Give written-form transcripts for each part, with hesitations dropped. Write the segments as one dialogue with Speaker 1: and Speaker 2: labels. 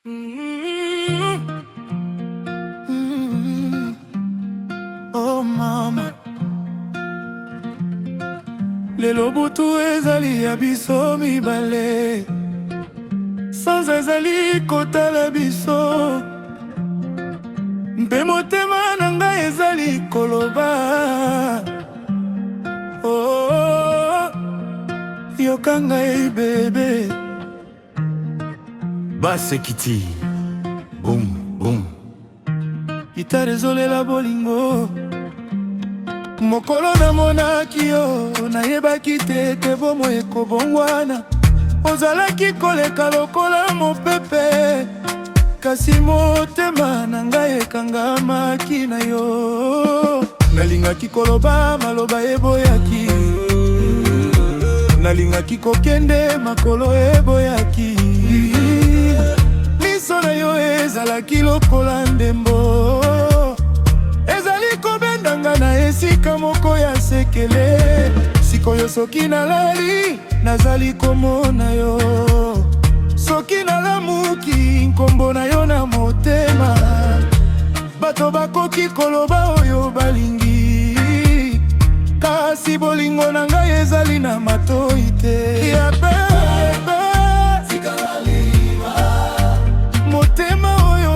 Speaker 1: Oh mama, lelo butu ezali ya biso mibale, sans ezali kotala biso, mpe motema na ngai ezali koloba. Oh, yoka ngai bebe.
Speaker 2: Basekiti, boum boum.
Speaker 1: Ita rezolela bolingo, mokolo namonaki yo nayebaki te ete bomo ekobongwana. Ozalaki koleka lokola mopepe, kasi motema na ngai ekangamaki na yo. Nalingaki koloba maloba eboyaki, nalingaki kokende makolo eboyaki. Miso na yo ezalaki lokola ndembo, ezali kobendanga na esika moko ya sekele. Sikoyo soki nalali nazali komona yo, soki nalamuki nkombo na yo na motema. Bato bakoki koloba oyo balingi, kasi bolingo na ngai ezali na matoi te. Ya bebe, motema oyo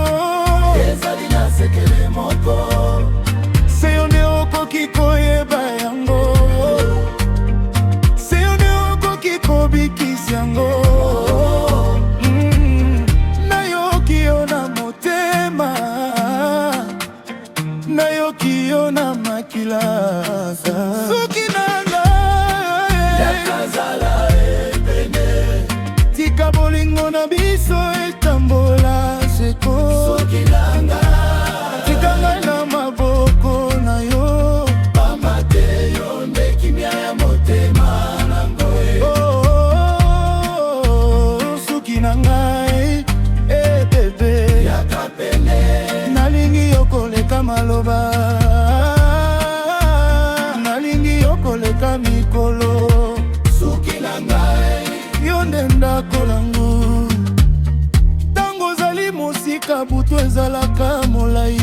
Speaker 1: ezali na sekele moko, seyo nde okoki koyeba yango, seyo nde okoki kobikisa yango. Nayoki yo na motema, nayoki yo na makila. Soki na ngai yakazala ebene, tika bolingo na biso etambola seko. Soki na ngai tika ngai na maboko na yo, pamate yo nde kimia ya motema nango. Oh, soki na ngai bebe yaka pene, nalingi yo koleka maloba, nalingi yo koleka mikolo. Soki na ngai yo nde ndako langu, tango ozali mosika butu ezalaka molai,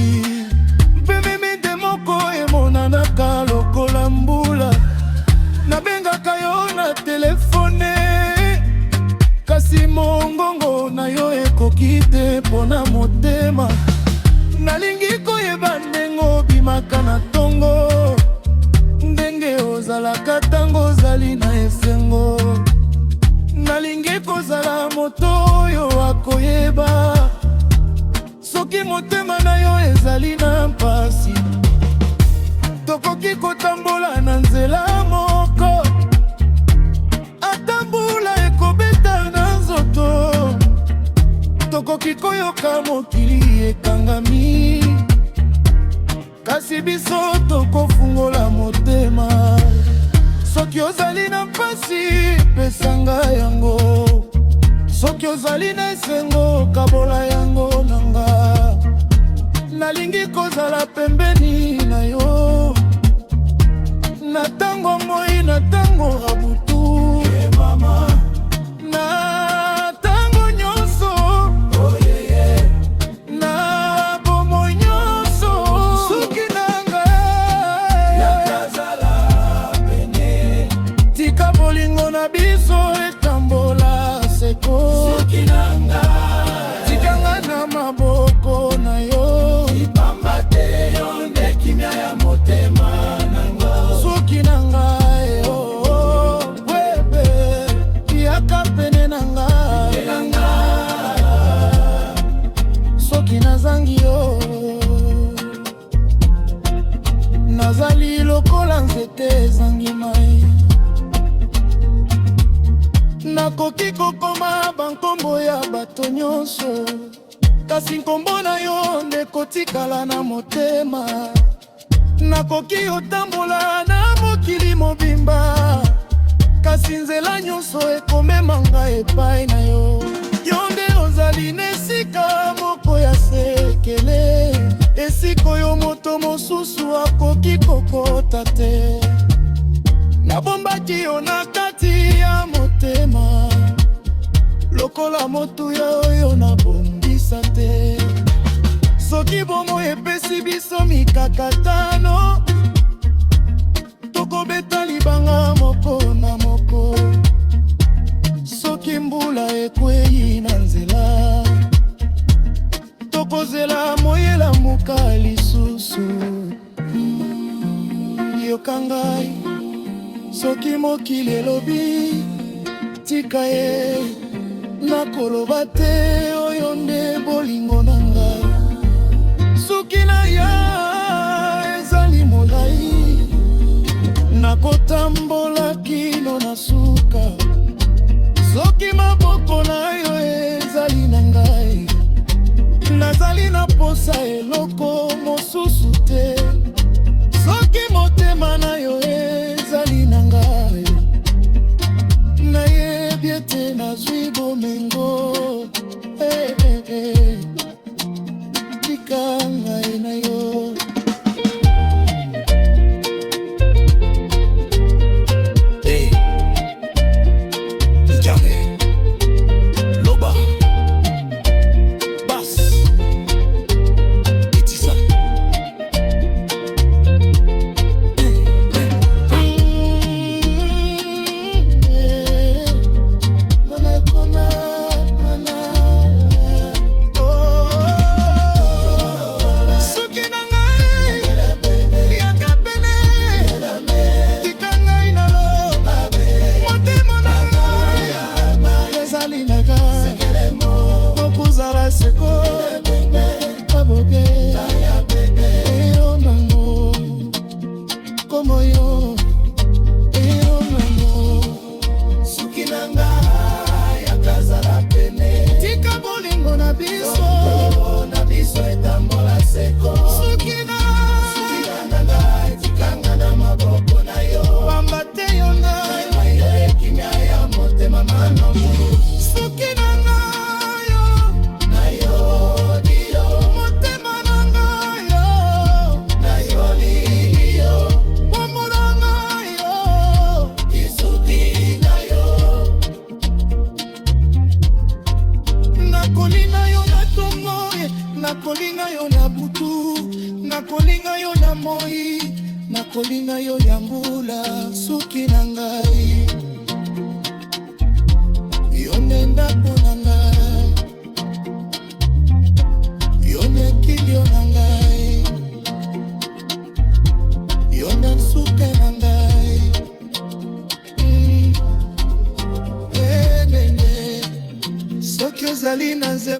Speaker 1: mpe mimide moko emonanaka lokola mbula. Nabengaka yo na telefone, kasi mongongo na yo ekoki te mpona motema. Nalingi koyeba ndenge obimaka na tongo, ndenge ozalaka tango ozali na esengo. Nalingi kozala moto oyo akoyeba soki motema na yo ezali na mpasi. Tokoki kotambola na nzela moko, ata mbula ekobeta na nzoto. Tokoki koyoka mokili ekangami, kasi biso tokofungola motema. Soki ozali na mpasi pesanga yango, soki ozali na esengo kabola yango nanga. Nalingi kozala pembeni na yo, na tango moi na tango abutu. Na tango nyonso, na bomo nyonso. Soki na ngai yakazala pene, tika bolingo na biso etambola seko. Soki na ngai tika ngai na maboko na yo, ipamba te yo nde kimia ya motema nango. Soki na ngai oh, webe yaka pene na ngai, soki nazangi yo nazali lokola nzete ezangi mai. Nakoki kokoma bankombo ya bato nyonso, kasi nkombo na yo nde kotikala na motema. Nakoki otambola na mokili mobimba, kasi nzela nyonso ekomema ngai epai na yo. Yo nde ozali na esika moko ya sekele, esika oyo moto mosusu akoki kokota te. Nabombaki yo na kati ya motema, lokola motu ya oyo na bombi mikatano, tokobeta libanga moko na moko. Soki mbula ekwei na nzela, tokozela moyela muka lisusu. Yoka ngai, soki mokili elobi tika ye, nakoloba te oyo nde bolingo na ngai. Suki na ya ezali molai, nakotambola kino na suka. Soki maboko na yo ezali na ngai, nazali na posa eloko mosusu te. Soki motema na yo ezali na ngai, nayebi ete nazwi bomengo. Tika ngai na yo. Nakolinga yo na butu, nakolinga yo na moi, nakolinga yo ya mbula. Suki na ngai, yo nde ndako na ngai.